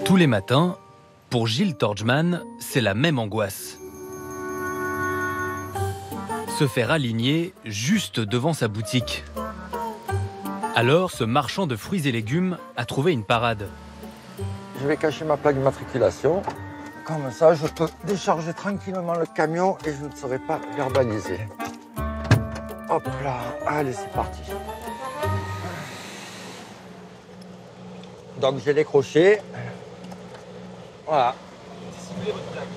Tous les matins, pour Gilles Torgman, c'est la même angoisse. Se faire aligner juste devant sa boutique. Alors, ce marchand de fruits et légumes a trouvé une parade. Je vais cacher ma plaque d'immatriculation. Comme ça, je peux décharger tranquillement le camion et je ne serai pas verbalisé. Hop là, allez, c'est parti. Donc j'ai les crochets. Voilà.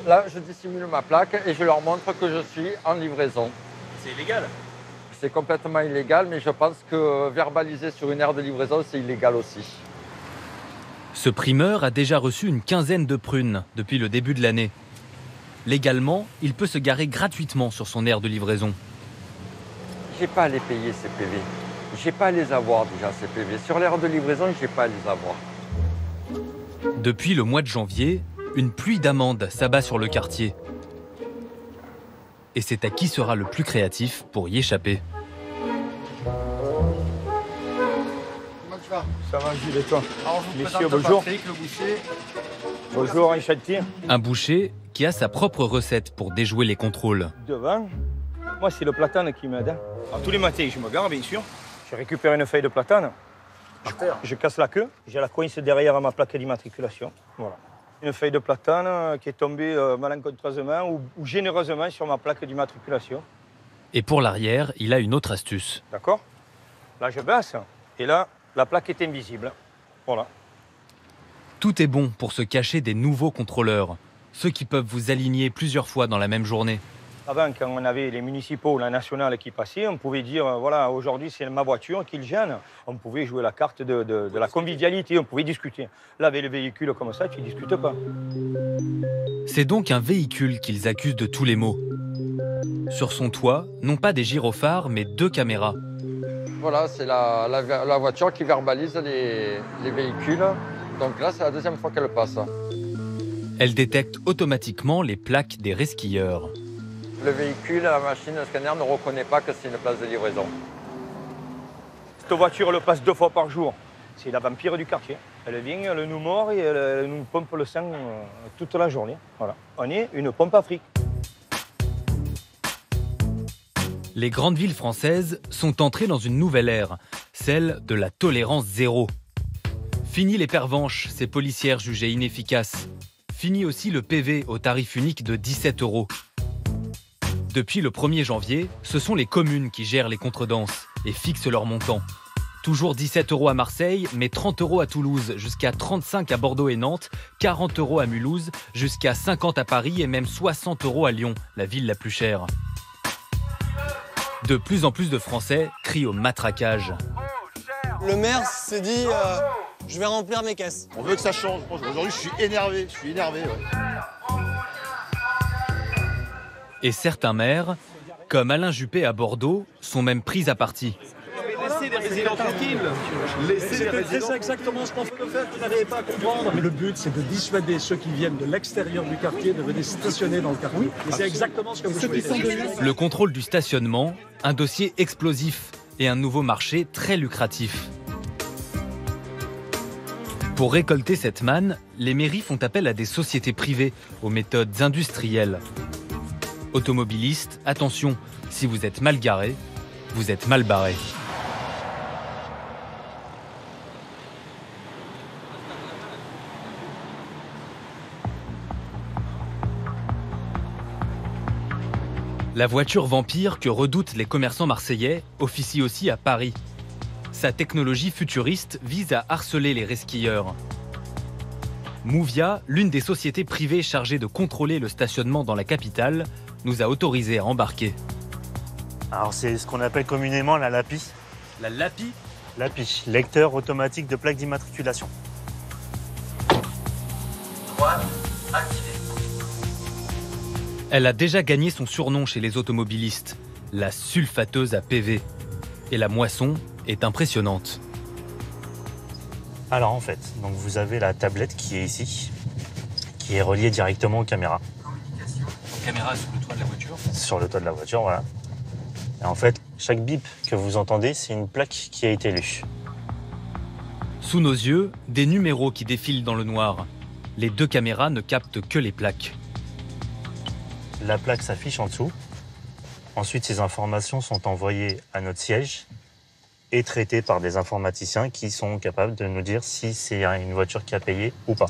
Là, je dissimule ma plaque et je leur montre que je suis en livraison. C'est illégal? C'est complètement illégal, mais je pense que verbaliser sur une aire de livraison, c'est illégal aussi. Ce primeur a déjà reçu une quinzaine de prunes depuis le début de l'année. Légalement, il peut se garer gratuitement sur son aire de livraison. J'ai pas à les payer ces PV. J'ai pas à les avoir déjà ces PV. Sur l'aire de livraison, j'ai pas à les avoir. Depuis le mois de janvier, une pluie d'amendes s'abat sur le quartier. Et c'est à qui sera le plus créatif pour y échapper. Comment tu vas? Ça va, Gilles, et toi? Alors, je vous Messieurs, présente bonjour. Patrick, le boucher. Bonjour, enchanté. Un boucher qui a sa propre recette pour déjouer les contrôles. Devant, moi, c'est le platane qui m'aide. Alors, tous les matins, je me gare, bien sûr. Je récupère une feuille de platane. Je casse la queue. J'ai la coince derrière ma plaque d'immatriculation. Voilà. Une feuille de platane qui est tombée malencontreusement ou généreusement sur ma plaque d'immatriculation. Et pour l'arrière, il a une autre astuce. D'accord? Là, je baisse. Et là, la plaque est invisible. Voilà. Tout est bon pour se cacher des nouveaux contrôleurs, ceux qui peuvent vous aligner plusieurs fois dans la même journée. Avant, quand on avait les municipaux ou la nationale qui passaient, on pouvait dire, voilà, aujourd'hui c'est ma voiture qui le gêne. On pouvait jouer la carte de la convivialité, on pouvait discuter. Là, avec le véhicule comme ça, tu ne discutes pas. C'est donc un véhicule qu'ils accusent de tous les maux. Sur son toit, non pas des gyrophares, mais 2 caméras. Voilà, c'est la voiture qui verbalise les véhicules. Donc là, c'est la deuxième fois qu'elle passe. Elle détecte automatiquement les plaques des resquilleurs. Le véhicule, la machine, le scanner ne reconnaît pas que c'est une place de livraison. Cette voiture, elle passe 2 fois par jour. C'est la vampire du quartier. Elle vient, elle nous mord et elle nous pompe le sang toute la journée. Voilà. On est une pompe Afrique. Les grandes villes françaises sont entrées dans une nouvelle ère, celle de la tolérance zéro. Fini les pervenches, ces policières jugées inefficaces. Fini aussi le PV au tarif unique de 17 €. Depuis le 1er janvier, ce sont les communes qui gèrent les contredanses et fixent leur montant. Toujours 17 € à Marseille, mais 30 € à Toulouse, jusqu'à 35 à Bordeaux et Nantes, 40 € à Mulhouse, jusqu'à 50 à Paris et même 60 € à Lyon, la ville la plus chère. De plus en plus de Français crient au matraquage. Le maire s'est dit je vais remplir mes caisses. On veut que ça change. Aujourd'hui, je suis énervé. Ouais. Et certains maires, comme Alain Juppé à Bordeaux, sont même pris à partie. Laissez les résidents tranquilles. C'est exactement ce qu'on veut faire, vous n'arrivez pas à comprendre. Mais le but, c'est de dissuader ceux qui viennent de l'extérieur du quartier de venir stationner dans le quartier. Et c'est exactement ce que vous souhaitez. Le contrôle du stationnement, un dossier explosif et un nouveau marché très lucratif. Pour récolter cette manne, les mairies font appel à des sociétés privées, aux méthodes industrielles. Automobilistes, attention, si vous êtes mal garé, vous êtes mal barré. La voiture vampire que redoutent les commerçants marseillais officie aussi à Paris. Sa technologie futuriste vise à harceler les resquilleurs. Movia, l'une des sociétés privées chargées de contrôler le stationnement dans la capitale, nous a autorisés à embarquer. Alors c'est ce qu'on appelle communément la LAPI. La LAPI ? LAPI, lecteur automatique de plaque d'immatriculation. Elle a déjà gagné son surnom chez les automobilistes, la sulfateuse à PV. Et la moisson est impressionnante. Alors en fait, donc vous avez la tablette qui est ici, qui est reliée directement aux caméras. Caméra sur le toit de la voiture. Sur le toit de la voiture, voilà. Et en fait, chaque bip que vous entendez, c'est une plaque qui a été lue. Sous nos yeux, des numéros qui défilent dans le noir. Les deux caméras ne captent que les plaques. La plaque s'affiche en dessous. Ensuite, ces informations sont envoyées à notre siège et traitées par des informaticiens qui sont capables de nous dire si c'est une voiture qui a payé ou pas.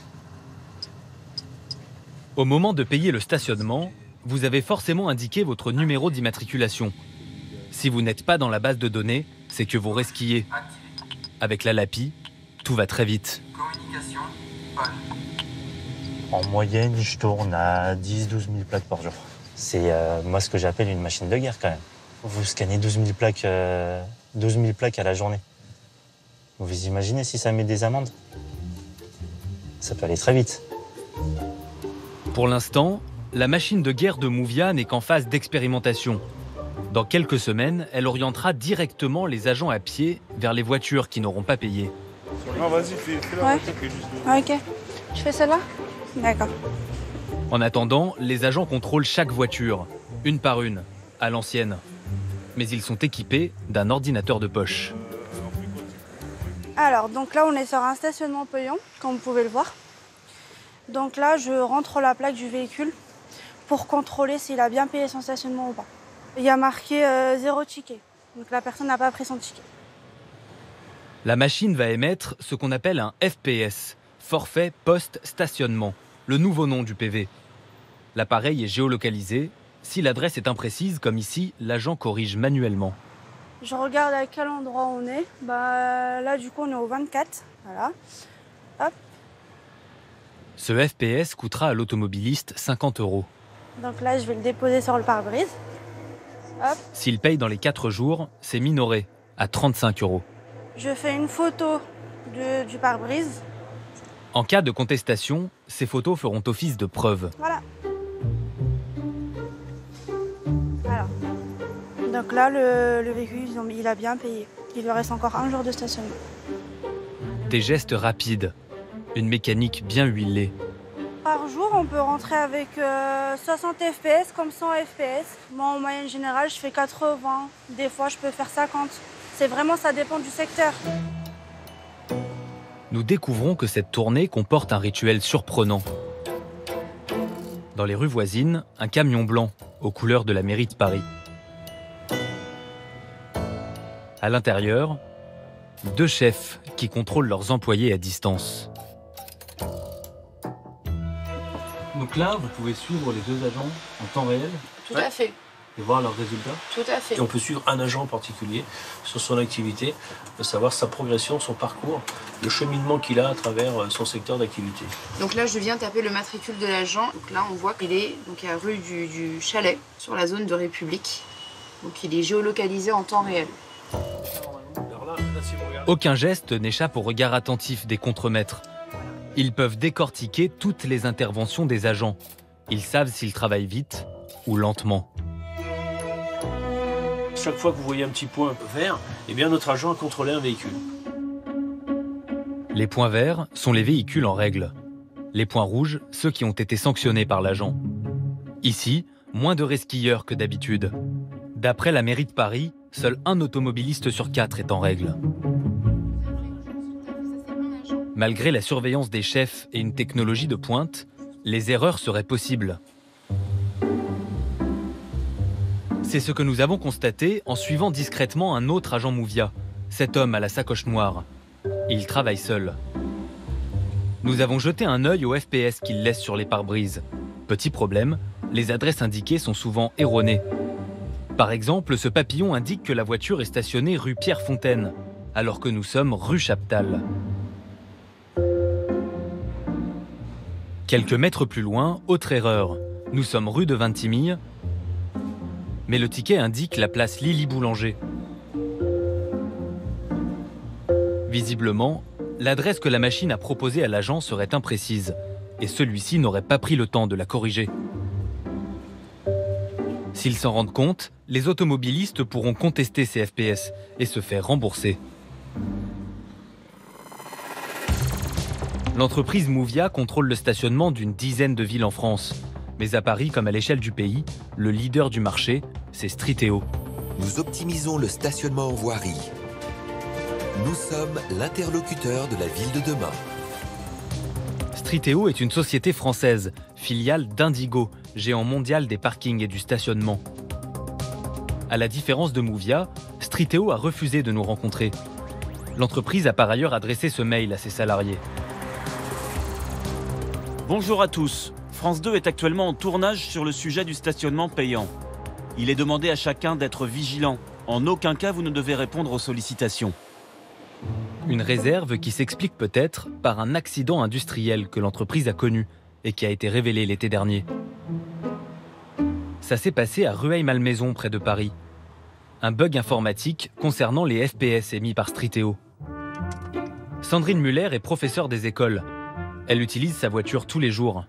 Au moment de payer le stationnement, vous avez forcément indiqué votre numéro d'immatriculation. Si vous n'êtes pas dans la base de données, c'est que vous resquillez. Avec la LAPI, tout va très vite. En moyenne, je tourne à 10-12 000 plaques par jour. C'est moi ce que j'appelle une machine de guerre quand même. Vous scannez 12 000 plaques à la journée. Vous imaginez si ça met des amendes? Ça peut aller très vite. Pour l'instant, la machine de guerre de Mouvia n'est qu'en phase d'expérimentation. Dans quelques semaines, elle orientera directement les agents à pied vers les voitures qui n'auront pas payé. Non, vas-y, fais la voiture qui est juste devant. Ok. Je fais celle-là? D'accord. En attendant, les agents contrôlent chaque voiture, une par une, à l'ancienne. Mais ils sont équipés d'un ordinateur de poche. Alors, donc là, on est sur un stationnement payant, comme vous pouvez le voir. Donc là, je rentre la plaque du véhicule pour contrôler s'il a bien payé son stationnement ou pas. Il y a marqué 0 ticket, donc la personne n'a pas pris son ticket. La machine va émettre ce qu'on appelle un FPS, forfait post-stationnement, le nouveau nom du PV. L'appareil est géolocalisé. Si l'adresse est imprécise, comme ici, l'agent corrige manuellement. Je regarde à quel endroit on est. Là, du coup, on est au 24. Voilà. Hop. Ce FPS coûtera à l'automobiliste 50 €. Donc là, je vais le déposer sur le pare-brise. Hop. S'il paye dans les 4 jours, c'est minoré à 35 €. Je fais une photo du pare-brise. En cas de contestation, ces photos feront office de preuve. Voilà. Alors. Donc là, le véhicule, il a bien payé. Il lui reste encore 1 jour de stationnement. Des gestes rapides, une mécanique bien huilée. Par jour, on peut rentrer avec 60 FPS comme 100 FPS. Moi, en moyenne générale, je fais 80. Des fois, je peux faire 50. C'est vraiment, ça dépend du secteur. Nous découvrons que cette tournée comporte un rituel surprenant. Dans les rues voisines, un camion blanc aux couleurs de la mairie de Paris. À l'intérieur, 2 chefs qui contrôlent leurs employés à distance. Donc là, vous pouvez suivre les 2 agents en temps réel. Tout à fait. Et voir leurs résultats. Tout à fait. Et on peut suivre un agent en particulier sur son activité, de savoir sa progression, son parcours, le cheminement qu'il a à travers son secteur d'activité. Donc là, je viens taper le matricule de l'agent. Donc là, on voit qu'il est donc à rue du Chalet, sur la zone de République. Donc il est géolocalisé en temps réel. Aucun geste n'échappe au regard attentif des contremaîtres. Ils peuvent décortiquer toutes les interventions des agents. Ils savent s'ils travaillent vite ou lentement. Chaque fois que vous voyez un petit point vert, eh bien notre agent a contrôlé un véhicule. Les points verts sont les véhicules en règle. Les points rouges, ceux qui ont été sanctionnés par l'agent. Ici, moins de resquilleurs que d'habitude. D'après la mairie de Paris, seul un automobiliste sur 4 est en règle. Malgré la surveillance des chefs et une technologie de pointe, les erreurs seraient possibles. C'est ce que nous avons constaté en suivant discrètement un autre agent Mouvia, cet homme à la sacoche noire. Il travaille seul. Nous avons jeté un œil au FPS qu'il laisse sur les pare-brises. Petit problème, les adresses indiquées sont souvent erronées. Par exemple, ce papillon indique que la voiture est stationnée rue Pierre-Fontaine, alors que nous sommes rue Chaptal. Quelques mètres plus loin, autre erreur. Nous sommes rue de Vintimille, mais le ticket indique la place Lily Boulanger. Visiblement, l'adresse que la machine a proposée à l'agent serait imprécise, et celui-ci n'aurait pas pris le temps de la corriger. S'ils s'en rendent compte, les automobilistes pourront contester ces FPS et se faire rembourser. L'entreprise Mouvia contrôle le stationnement d'une dizaine de villes en France. Mais à Paris, comme à l'échelle du pays, le leader du marché, c'est Streeteo. Nous optimisons le stationnement en voirie. Nous sommes l'interlocuteur de la ville de demain. Streetéo est une société française, filiale d'Indigo, géant mondial des parkings et du stationnement. À la différence de Movia, Streetéo a refusé de nous rencontrer. L'entreprise a par ailleurs adressé ce mail à ses salariés. Bonjour à tous. France 2 est actuellement en tournage sur le sujet du stationnement payant. Il est demandé à chacun d'être vigilant. En aucun cas, vous ne devez répondre aux sollicitations. Une réserve qui s'explique peut-être par un accident industriel que l'entreprise a connu et qui a été révélé l'été dernier. Ça s'est passé à Rueil-Malmaison, près de Paris. Un bug informatique concernant les FPS émis par Streetéo. Sandrine Muller est professeure des écoles. Elle utilise sa voiture tous les jours.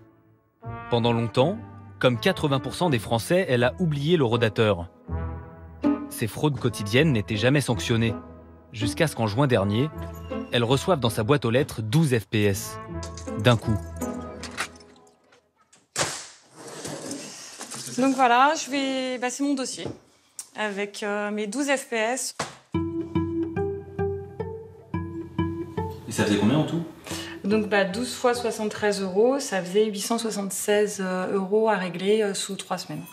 Pendant longtemps, comme 80% des Français, elle a oublié le rodateur. Ces fraudes quotidiennes n'étaient jamais sanctionnées, jusqu'à ce qu'en juin dernier, elle reçoive dans sa boîte aux lettres 12 FPS, d'un coup. Donc voilà, c'est mon dossier, avec mes 12 FPS. Et ça faisait combien en tout ? Donc 12 fois 73 €, ça faisait 876 € à régler sous 3 semaines.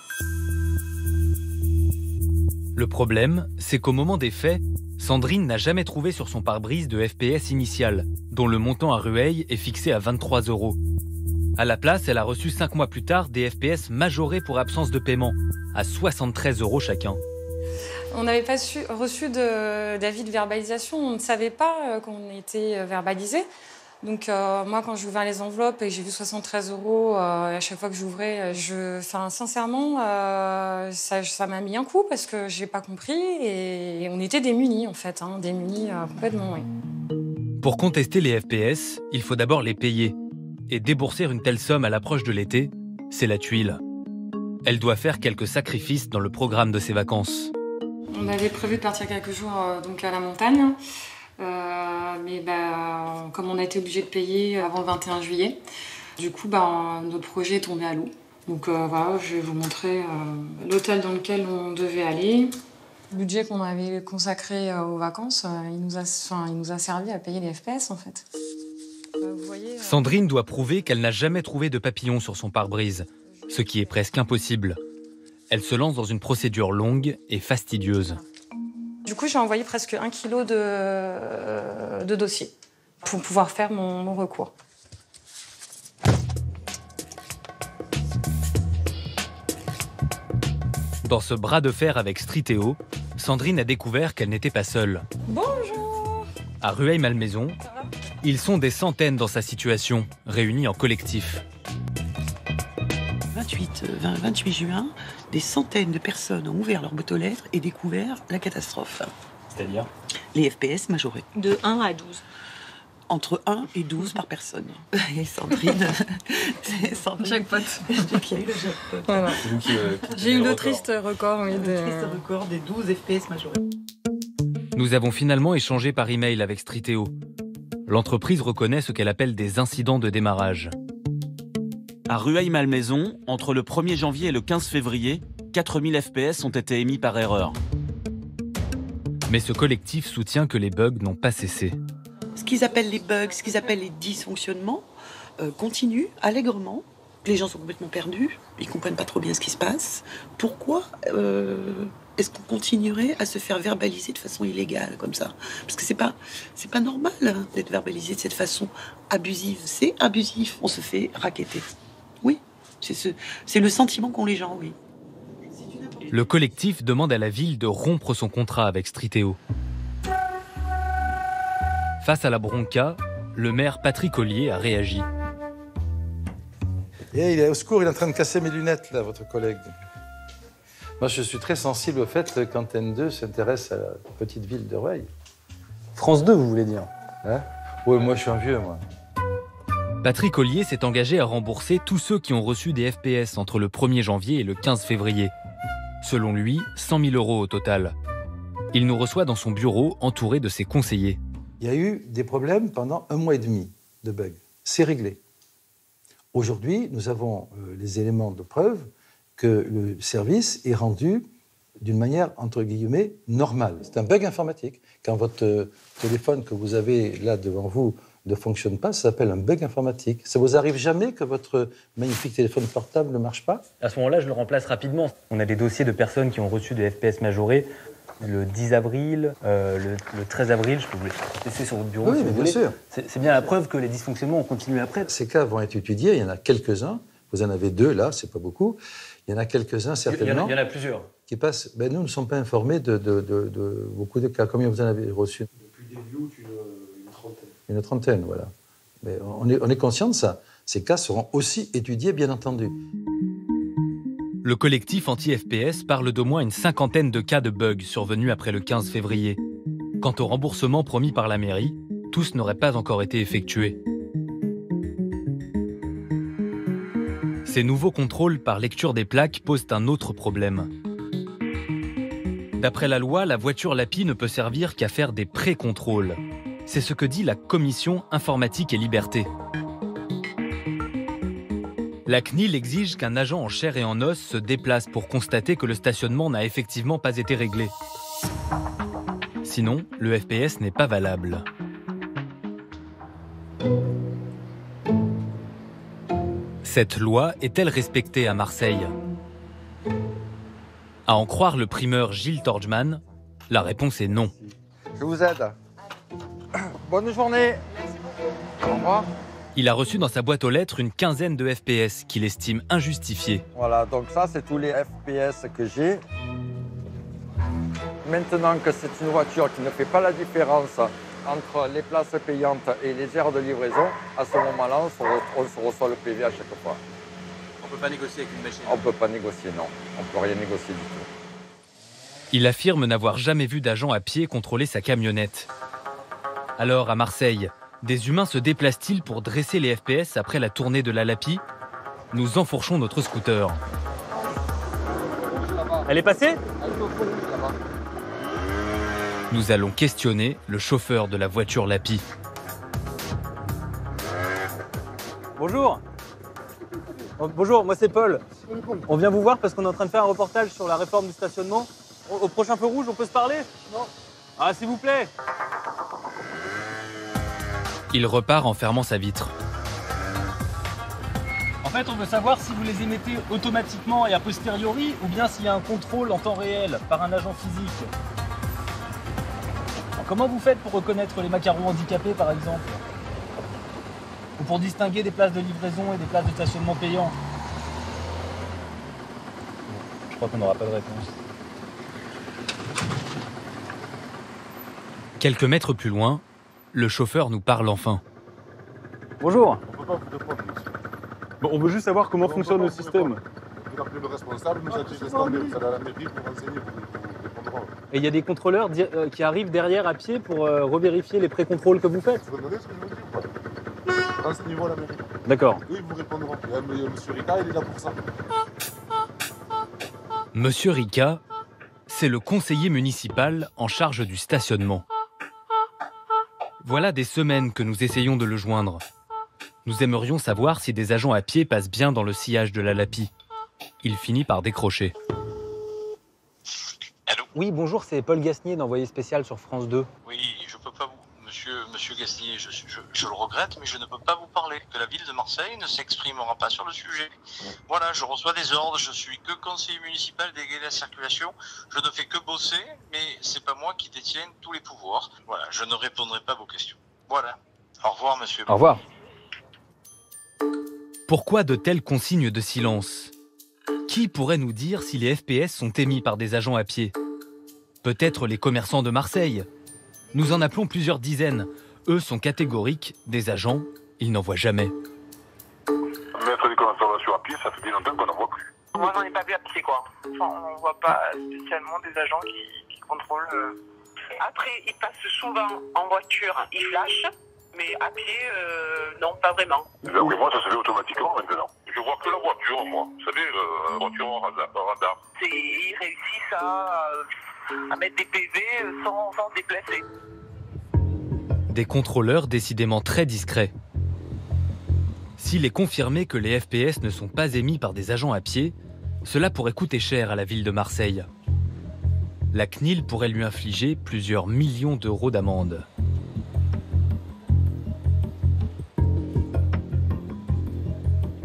Le problème, c'est qu'au moment des faits, Sandrine n'a jamais trouvé sur son pare-brise de FPS initial, dont le montant à Rueil est fixé à 23 €. À la place, elle a reçu 5 mois plus tard des FPS majorés pour absence de paiement, à 73 € chacun. On n'avait pas reçu d'avis de verbalisation, on ne savait pas qu'on était verbalisé. Donc moi, quand j'ai ouvert les enveloppes et j'ai vu 73 € à chaque fois que j'ouvrais, sincèrement, ça m'a mis un coup parce que j'ai pas compris et on était démunis en fait, démunis complètement, oui. Pour contester les FPS, il faut d'abord les payer. Et débourser une telle somme à l'approche de l'été, c'est la tuile. Elle doit faire quelques sacrifices dans le programme de ses vacances. On avait prévu de partir quelques jours donc à la montagne. Mais comme on a été obligé de payer avant le 21 juillet, du coup, notre projet est tombé à l'eau. Donc voilà, je vais vous montrer l'hôtel dans lequel on devait aller. Le budget qu'on avait consacré aux vacances, il nous a servi à payer les FPS en fait. Vous voyez, Sandrine doit prouver qu'elle n'a jamais trouvé de papillon sur son pare-brise, ce qui est presque impossible. Elle se lance dans une procédure longue et fastidieuse. Du coup, j'ai envoyé presque 1 kilo de dossiers pour pouvoir faire mon recours. Dans ce bras de fer avec Streetéo, Sandrine a découvert qu'elle n'était pas seule. Bonjour. À Rueil-Malmaison, ils sont des centaines dans sa situation, réunis en collectif. 28 juin, des centaines de personnes ont ouvert leur boîte aux lettres et découvert la catastrophe. C'est-à-dire ? Les FPS majorés. De 1 à 12. Entre 1 et 12 par personne. Et Sandrine... Jackpot. Voilà. J'ai eu le triste record, oui. Le triste record des 12 FPS majorés. Nous avons finalement échangé par email avec Streetéo. L'entreprise reconnaît ce qu'elle appelle des incidents de démarrage. À Rueil-Malmaison, entre le 1er janvier et le 15 février, 4000 FPS ont été émis par erreur. Mais ce collectif soutient que les bugs n'ont pas cessé. Ce qu'ils appellent les bugs, ce qu'ils appellent les dysfonctionnements, continuent allègrement. Les gens sont complètement perdus, ils ne comprennent pas trop bien ce qui se passe. Pourquoi est-ce qu'on continuerait à se faire verbaliser de façon illégale comme ça? Parce que c'est pas normal d'être verbalisé de cette façon abusive. C'est abusif, on se fait racketter. Oui, c'est le sentiment qu'ont les gens, oui. Le collectif demande à la ville de rompre son contrat avec Streetéo. Face à la bronca, le maire Patrick Ollier a réagi. Et il est au secours, il est en train de casser mes lunettes, là, votre collègue. Moi, je suis très sensible au fait qu'Antenne 2 s'intéresse à la petite ville de Rueil. France 2, vous voulez dire? Oui, moi, je suis un vieux, moi. Patrick Ollier s'est engagé à rembourser tous ceux qui ont reçu des FPS entre le 1er janvier et le 15 février. Selon lui, 100 000 € au total. Il nous reçoit dans son bureau, entouré de ses conseillers. Il y a eu des problèmes pendant 1 mois et demi de bugs. C'est réglé. Aujourd'hui, nous avons les éléments de preuve que le service est rendu d'une manière, entre guillemets, normale. C'est un bug informatique. Quand votre téléphone que vous avez là devant vous ne fonctionne pas, ça s'appelle un bug informatique. Ça vous arrive jamais que votre magnifique téléphone portable ne marche pas? À ce moment-là, je le remplace rapidement. On a des dossiers de personnes qui ont reçu des FPS majorés le 10 avril, le 13 avril, je peux vous les laisser sur votre bureau si vous voulez. Sûr. C'est bien la preuve que les dysfonctionnements ont continué après. Ces cas vont être étudiés, il y en a quelques-uns. Vous en avez 2 là, c'est pas beaucoup. Il y en a quelques-uns certainement. Il y en a plusieurs. Qui passent. Ben, nous ne sommes pas informés de beaucoup de cas. Combien vous en avez reçu? Depuis le début, une trentaine. Une trentaine, voilà. Mais on est conscient de ça. Ces cas seront aussi étudiés, bien entendu. Le collectif anti-FPS parle d'au moins une cinquantaine de cas de bugs survenus après le 15 février. Quant au remboursement promis par la mairie, tous n'auraient pas encore été effectués. Ces nouveaux contrôles par lecture des plaques posent un autre problème. D'après la loi, la voiture LAPI ne peut servir qu'à faire des pré-contrôles. C'est ce que dit la Commission Informatique et Liberté. La CNIL exige qu'un agent en chair et en os se déplace pour constater que le stationnement n'a effectivement pas été réglé. Sinon, le FPS n'est pas valable. Cette loi est-elle respectée à Marseille? À en croire le primeur Gilles Torgman, la réponse est non. Je vous aide. Bonne journée. Au revoir. Il a reçu dans sa boîte aux lettres une quinzaine de FPS qu'il estime injustifiés. Voilà, donc ça, c'est tous les FPS que j'ai. Maintenant que c'est une voiture qui ne fait pas la différence entre les places payantes et les aires de livraison, à ce moment-là, on se reçoit le PV à chaque fois. On ne peut pas négocier avec une machine? On ne peut pas négocier, non. On ne peut rien négocier du tout. Il affirme n'avoir jamais vu d'agent à pied contrôler sa camionnette. Alors, à Marseille, des humains se déplacent-ils pour dresser les FPS après la tournée de la LAPI? Nous enfourchons notre scooter. Elle est passée? Nous allons questionner le chauffeur de la voiture LAPI. Bonjour. Bonjour, moi c'est Paul. On vient vous voir parce qu'on est en train de faire un reportage sur la réforme du stationnement. Au prochain feu rouge, on peut se parler? Non. Ah, s'il vous plaît. Il repart en fermant sa vitre. En fait, on veut savoir si vous les émettez automatiquement et a posteriori, ou bien s'il y a un contrôle en temps réel par un agent physique. Alors, comment vous faites pour reconnaître les macarons handicapés, par exemple? Ou pour distinguer des places de livraison et des places de stationnement payant? Je crois qu'on n'aura pas de réponse. Quelques mètres plus loin, le chauffeur nous parle enfin. Bonjour. On peut pas vous répondre, monsieur. Bon, on veut juste savoir comment fonctionne le système. Vous appelez le responsable, nous a dit de standard, vous allez à la mairie pour renseigner, vous répondrez. Et il y a des contrôleurs qui arrivent derrière à pied pour revérifier les pré-contrôles que vous faites? Vous demandez ce que je vous dis ou pas? À ce niveau, à la mairie. D'accord. Oui, ils vous répondront. Monsieur Rika, il est là pour ça. Monsieur Rika, c'est le conseiller municipal en charge du stationnement. Voilà des semaines que nous essayons de le joindre. Nous aimerions savoir si des agents à pied passent bien dans le sillage de la LAPI. Il finit par décrocher. Allô? Oui, bonjour, c'est Paul Gasnier d'Envoyé spécial sur France 2. Oui, je peux pas vous... Monsieur Gasnier, je le regrette, mais je ne peux pas vous parler. Que la ville de Marseille ne s'exprimera pas sur le sujet. Voilà, je reçois des ordres, je suis que conseiller municipal délégué de la circulation. Je ne fais que bosser, mais c'est pas moi qui détienne tous les pouvoirs. Voilà, je ne répondrai pas à vos questions. Voilà. Au revoir, monsieur. Au revoir. Pourquoi de telles consignes de silence? Qui pourrait nous dire si les FPS sont émis par des agents à pied? Peut-être les commerçants de Marseille. Nous en appelons plusieurs dizaines. Eux sont catégoriques, des agents, ils n'en voient jamais. Mettre des conservations à pied, ça fait bien longtemps qu'on n'en voit plus. Moi, j'en ai pas vu à pied, quoi. Enfin, on voit pas spécialement des agents qui contrôlent. Après, ils passent souvent en voiture, ils flashent, mais à pied, non, pas vraiment. Ben oui, moi, ça se fait automatiquement maintenant. Je vois que la voiture, moi. Vous savez, la voiture en radar. Ils réussissent à mettre des PV sans se déplacer. Des contrôleurs décidément très discrets. S'il est confirmé que les FPS ne sont pas émis par des agents à pied, cela pourrait coûter cher à la ville de Marseille. La CNIL pourrait lui infliger plusieurs millions d'euros d'amende.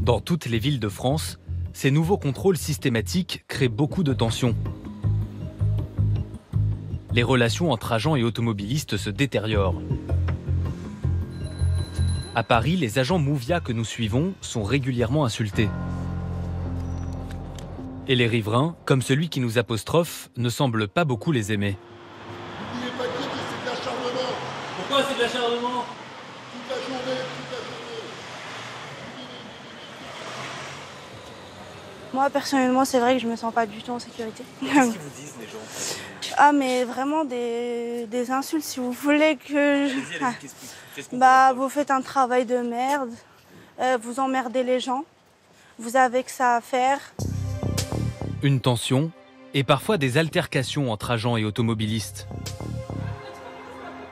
Dans toutes les villes de France, ces nouveaux contrôles systématiques créent beaucoup de tensions. Les relations entre agents et automobilistes se détériorent. À Paris, les agents Movia que nous suivons sont régulièrement insultés. Et les riverains, comme celui qui nous apostrophe, ne semblent pas beaucoup les aimer. N'oubliez pas de dire que c'est de l'acharnement. Pourquoi c'est de l'acharnement? Toute la journée, toute la journée. Moi, personnellement, c'est vrai que je me sens pas du tout en sécurité. Qu'est-ce qu'ils vous disent, les gens? Ah, mais vraiment des insultes, si vous voulez que... Allez-y, qu'est-ce qu'on Bah, vous faites un travail de merde, vous emmerdez les gens, vous avez que ça à faire. Une tension et parfois des altercations entre agents et automobilistes.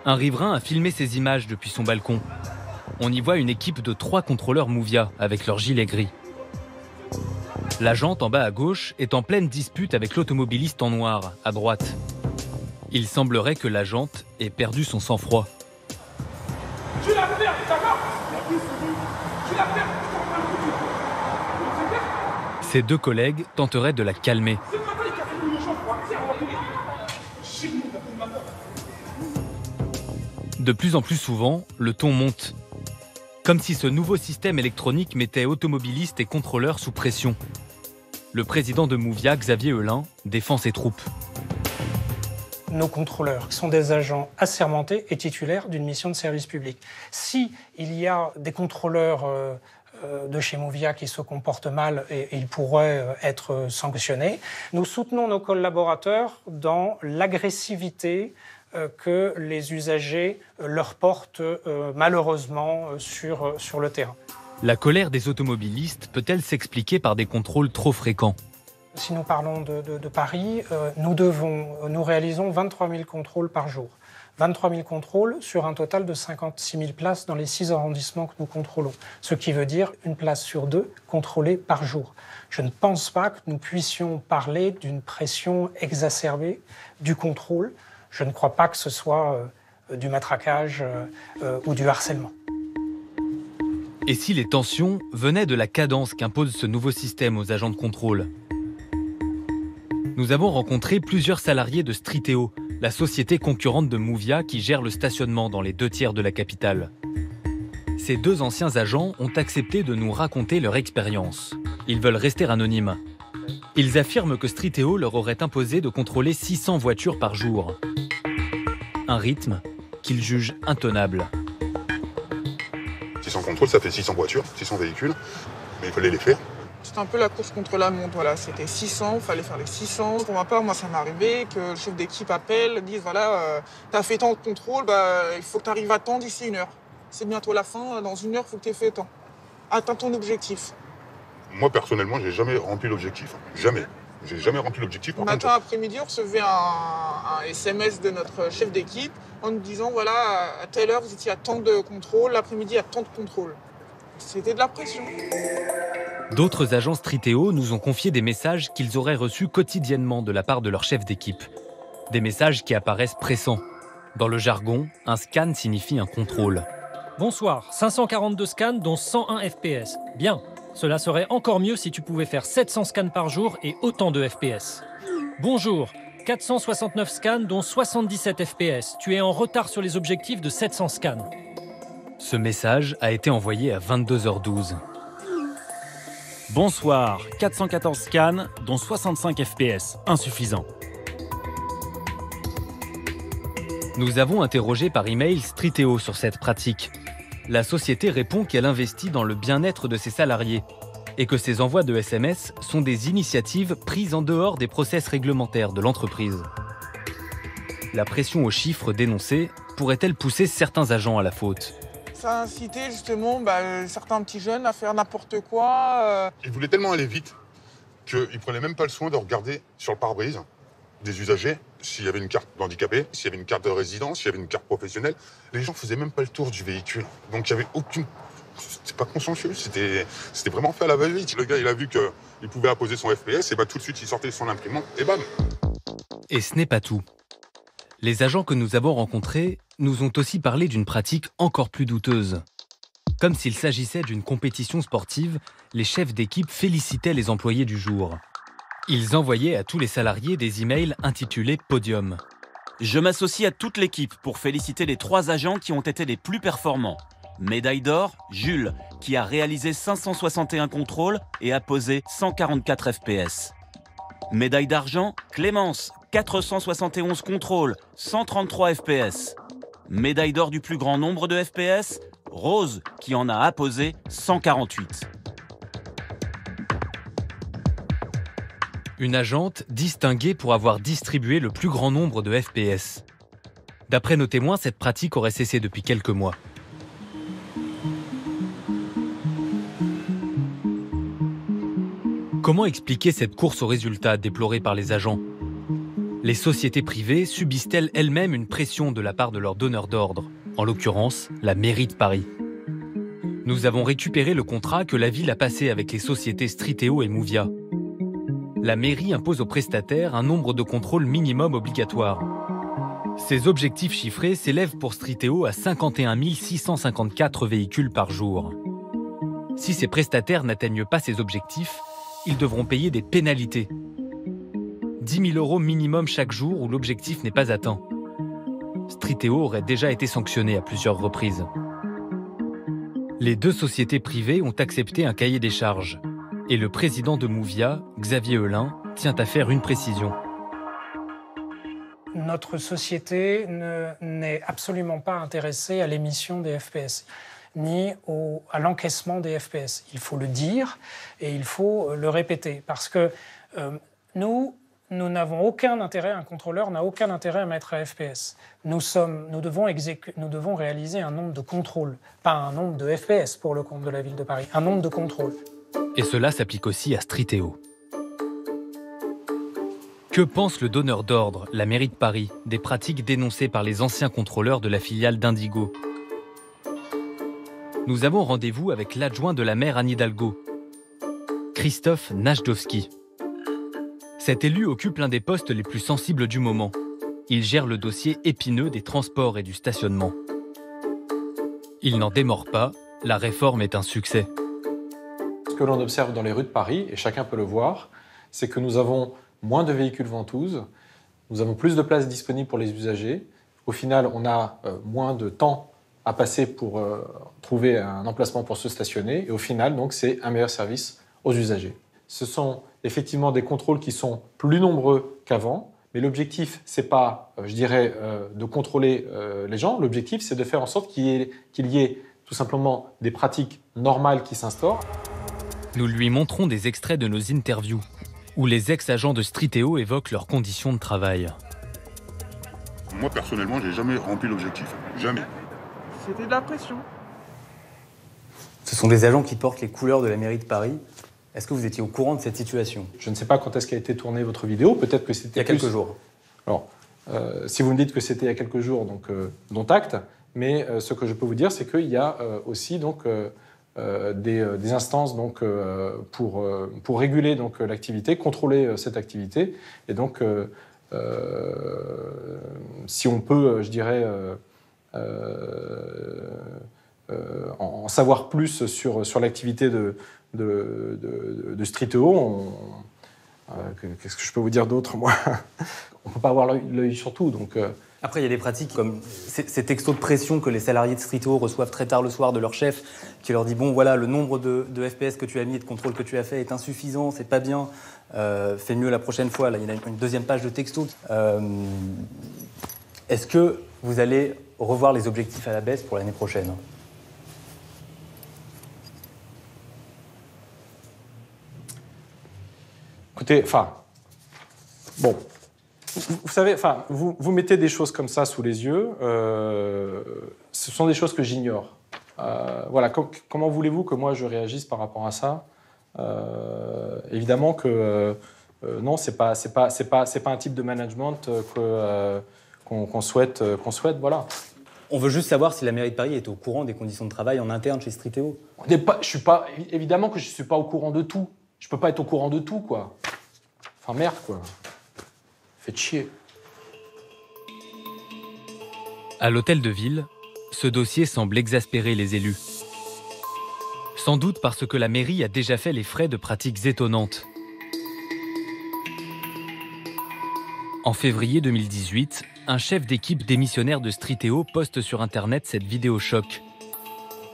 Un riverain a filmé ces images depuis son balcon. On y voit une équipe de 3 contrôleurs Movia avec leurs gilets gris. La jante en bas à gauche est en pleine dispute avec l'automobiliste en noir, à droite. Il semblerait que la jante ait perdu son sang-froid. Tu la perds, d'accord? Tu la perds. Ses 2 collègues tenteraient de la calmer. De plus en plus souvent, le ton monte. Comme si ce nouveau système électronique mettait automobilistes et contrôleurs sous pression. Le président de Movia, Xavier Heulin, défend ses troupes. Nos contrôleurs sont des agents assermentés et titulaires d'une mission de service public. Si il y a des contrôleurs de chez Movia qui se comportent mal et ils pourraient être sanctionnés, nous soutenons nos collaborateurs dans l'agressivité que les usagers leur portent malheureusement sur le terrain. La colère des automobilistes peut-elle s'expliquer par des contrôles trop fréquents? Si nous parlons de Paris, nous réalisons 23 000 contrôles par jour. 23 000 contrôles sur un total de 56 000 places dans les 6 arrondissements que nous contrôlons. Ce qui veut dire une place sur 2 contrôlée par jour. Je ne pense pas que nous puissions parler d'une pression exacerbée du contrôle. Je ne crois pas que ce soit du matraquage ou du harcèlement. Et si les tensions venaient de la cadence qu'impose ce nouveau système aux agents de contrôle? Nous avons rencontré plusieurs salariés de Striteo, la société concurrente de Movia qui gère le stationnement dans les 2 tiers de la capitale. Ces 2 anciens agents ont accepté de nous raconter leur expérience. Ils veulent rester anonymes. Ils affirment que Striteo leur aurait imposé de contrôler 600 voitures par jour. Un rythme qu'ils jugent intenable. 600 contrôles, ça fait 600 voitures, 600 véhicules, mais il fallait les faire. C'était un peu la course contre la montre, voilà. C'était 600, il fallait faire les 600. Pour ma part, moi, ça m'est arrivé que le chef d'équipe appelle, dise voilà, t'as fait tant de contrôles, il faut que tu arrives à temps d'ici 1 heure. C'est bientôt la fin, dans 1 heure, il faut que tu aies fait tant. Atteins ton objectif. Moi, personnellement, j'ai jamais rempli l'objectif. Jamais. J'ai jamais rempli l'objectif. Matin, après-midi, on recevait un SMS de notre chef d'équipe en nous disant voilà, à telle heure, vous étiez à tant de contrôles, l'après-midi, à tant de contrôles. C'était de la pression. D'autres agents Striteo nous ont confié des messages qu'ils auraient reçus quotidiennement de la part de leur chef d'équipe. Des messages qui apparaissent pressants. Dans le jargon, un scan signifie un contrôle. Bonsoir, 542 scans dont 101 FPS. Bien, cela serait encore mieux si tu pouvais faire 700 scans par jour et autant de FPS. Bonjour, 469 scans dont 77 FPS. Tu es en retard sur les objectifs de 700 scans. Ce message a été envoyé à 22h12. Bonsoir, 414 scans, dont 65 FPS. Insuffisant. Nous avons interrogé par email Striteo sur cette pratique. La société répond qu'elle investit dans le bien-être de ses salariés et que ces envois de SMS sont des initiatives prises en dehors des process réglementaires de l'entreprise. La pression aux chiffres dénoncés pourrait-elle pousser certains agents à la faute? Ça a incité justement certains petits jeunes à faire n'importe quoi. Ils voulaient tellement aller vite qu'ils ne prenaient même pas le soin de regarder sur le pare-brise des usagers s'il y avait une carte d'handicapé, s'il y avait une carte de résidence, s'il y avait une carte professionnelle. Les gens ne faisaient même pas le tour du véhicule. Donc il n'y avait aucune... C'était pas consensueux, c'était vraiment fait à la va-vite. Le gars, il a vu qu'il pouvait apposer son FPS, et tout de suite, il sortait son imprimante, et bam. Et ce n'est pas tout. Les agents que nous avons rencontrés nous ont aussi parlé d'une pratique encore plus douteuse. Comme s'il s'agissait d'une compétition sportive, les chefs d'équipe félicitaient les employés du jour. Ils envoyaient à tous les salariés des emails intitulés « Podium ». Je m'associe à toute l'équipe pour féliciter les 3 agents qui ont été les plus performants. Médaille d'or, Jules, qui a réalisé 561 contrôles et a posé 144 FPS. Médaille d'argent, Clémence, 471 contrôles, 133 FPS. Médaille d'or du plus grand nombre de FPS, Rose, qui en a apposé 148. Une agente distinguée pour avoir distribué le plus grand nombre de FPS. D'après nos témoins, cette pratique aurait cessé depuis quelques mois. Comment expliquer cette course aux résultats déplorée par les agents? Les sociétés privées subissent-elles elles-mêmes une pression de la part de leurs donneurs d'ordre, en l'occurrence la mairie de Paris? Nous avons récupéré le contrat que la ville a passé avec les sociétés Striteo et Movia. La mairie impose aux prestataires un nombre de contrôles minimum obligatoire. Ces objectifs chiffrés s'élèvent pour Striteo à 51 654 véhicules par jour. Si ces prestataires n'atteignent pas ces objectifs, ils devront payer des pénalités. 10 000 € minimum chaque jour où l'objectif n'est pas atteint. Striteo aurait déjà été sanctionné à plusieurs reprises. Les 2 sociétés privées ont accepté un cahier des charges. Et le président de Movia, Xavier Heulin, tient à faire une précision. Notre société n'est absolument pas intéressée à l'émission des FPS, ni à l'encaissement des FPS. Il faut le dire et il faut le répéter, parce que nous n'avons aucun intérêt, un contrôleur n'a aucun intérêt à mettre à FPS. Nous devons réaliser un nombre de contrôles, pas un nombre de FPS pour le compte de la ville de Paris, un nombre de contrôles. Et cela s'applique aussi à Striteo. Que pense le donneur d'ordre, la mairie de Paris, des pratiques dénoncées par les anciens contrôleurs de la filiale d'Indigo? Nous avons rendez-vous avec l'adjoint de la maire Anne Hidalgo, Christophe Najdowski. Cet élu occupe l'un des postes les plus sensibles du moment. Il gère le dossier épineux des transports et du stationnement. Il n'en démord pas, la réforme est un succès. Ce que l'on observe dans les rues de Paris, et chacun peut le voir, c'est que nous avons moins de véhicules ventouses, nous avons plus de places disponibles pour les usagers. Au final, on a moins de temps à passer pour trouver un emplacement pour se stationner. Et au final, donc, c'est un meilleur service aux usagers. Ce sont effectivement des contrôles qui sont plus nombreux qu'avant, mais l'objectif, c'est pas, de contrôler les gens. L'objectif, c'est de faire en sorte qu'il y ait tout simplement des pratiques normales qui s'instaurent. Nous lui montrons des extraits de nos interviews, où les ex-agents de Striteo évoquent leurs conditions de travail. Moi, personnellement, j'ai jamais rempli l'objectif. Jamais. C'était de la pression. Ce sont des agents qui portent les couleurs de la mairie de Paris. Est-ce que vous étiez au courant de cette situation? Je ne sais pas quand est-ce qu'a été tournée votre vidéo. Peut-être que c'était il y a quelques jours. Alors, si vous me dites que c'était il y a quelques jours, donc dont acte. Mais ce que je peux vous dire, c'est qu'il y a aussi donc des instances donc pour réguler donc l'activité, contrôler cette activité. Et donc, si on peut, en savoir plus sur l'activité de Striteo, qu'est-ce que je peux vous dire d'autre, moi? On ne peut pas avoir l'œil sur tout, donc... Après, il y a des pratiques comme ces textos de pression que les salariés de Striteo reçoivent très tard le soir de leur chef, qui leur dit « Bon, voilà, le nombre de FPS que tu as mis et de contrôles que tu as fait est insuffisant, c'est pas bien, fais mieux la prochaine fois. » Là, il y a une deuxième page de texto. Est-ce que vous allez revoir les objectifs à la baisse pour l'année prochaine? Écoutez, bon... Vous savez, vous mettez des choses comme ça sous les yeux, ce sont des choses que j'ignore. Voilà, comment voulez-vous que moi je réagisse par rapport à ça? Évidemment que non, c'est pas un type de management qu'on souhaite, voilà. On veut juste savoir si la mairie de Paris est au courant des conditions de travail en interne chez Striteo. Évidemment que je suis pas au courant de tout. Je peux pas être au courant de tout, quoi. Enfin, merde, quoi. Faites chier. À l'hôtel de ville, ce dossier semble exaspérer les élus. Sans doute parce que la mairie a déjà fait les frais de pratiques étonnantes. En février 2018, un chef d'équipe démissionnaire de Striteo poste sur Internet cette vidéo choc.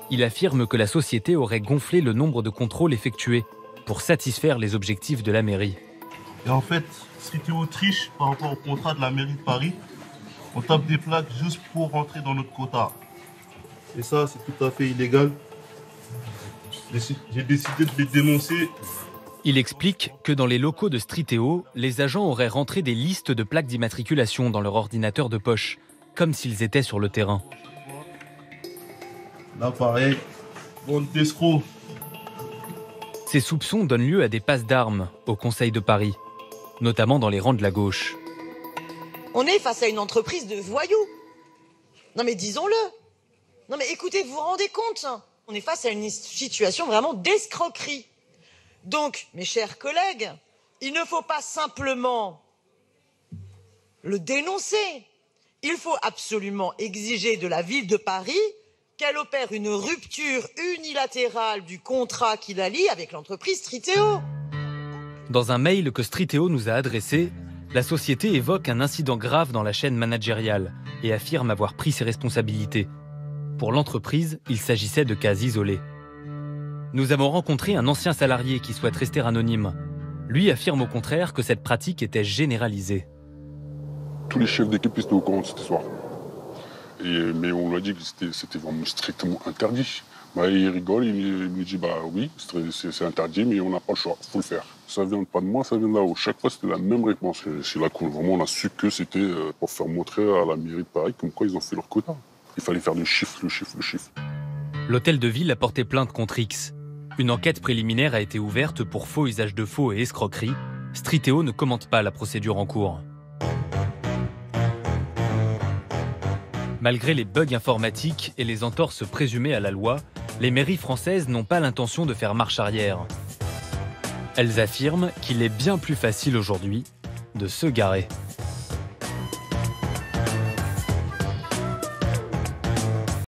Il affirme que la société aurait gonflé le nombre de contrôles effectués pour satisfaire les objectifs de la mairie. Et en fait, Striteo triche par rapport au contrat de la mairie de Paris. On tape des plaques juste pour rentrer dans notre quota. Et ça, c'est tout à fait illégal. J'ai décidé de les dénoncer. Il explique que dans les locaux de Striteo, les agents auraient rentré des listes de plaques d'immatriculation dans leur ordinateur de poche, comme s'ils étaient sur le terrain. Là, pareil, bande d'escrocs. Ces soupçons donnent lieu à des passes d'armes au Conseil de Paris, notamment dans les rangs de la gauche. On est face à une entreprise de voyous. Non mais disons-le. Non mais écoutez, vous vous rendez compte? On est face à une situation vraiment d'escroquerie. Donc, mes chers collègues, il ne faut pas simplement le dénoncer. Il faut absolument exiger de la ville de Paris qu'elle opère une rupture unilatérale du contrat qui la lie avec l'entreprise Striteo. Dans un mail que Striteo nous a adressé, la société évoque un incident grave dans la chaîne managériale et affirme avoir pris ses responsabilités. Pour l'entreprise, il s'agissait de cas isolés. Nous avons rencontré un ancien salarié qui souhaite rester anonyme. Lui affirme au contraire que cette pratique était généralisée. Tous les chefs d'équipe étaient au courant de cette histoire. Mais on lui a dit que c'était vraiment strictement interdit. Il rigole, il me dit oui, c'est interdit, mais on n'a pas le choix, il faut le faire. Ça vient pas de moi, ça vient de là-haut. Chaque fois, c'était la même réponse. C'est là qu'on vraiment on a su que c'était pour faire montrer à la mairie de Paris comme quoi ils ont fait leur quota. Il fallait faire le chiffre. L'hôtel de ville a porté plainte contre X. Une enquête préliminaire a été ouverte pour faux usage de faux et escroquerie. Striteo ne commente pas la procédure en cours. Malgré les bugs informatiques et les entorses présumées à la loi, les mairies françaises n'ont pas l'intention de faire marche arrière. Elles affirment qu'il est bien plus facile aujourd'hui de se garer.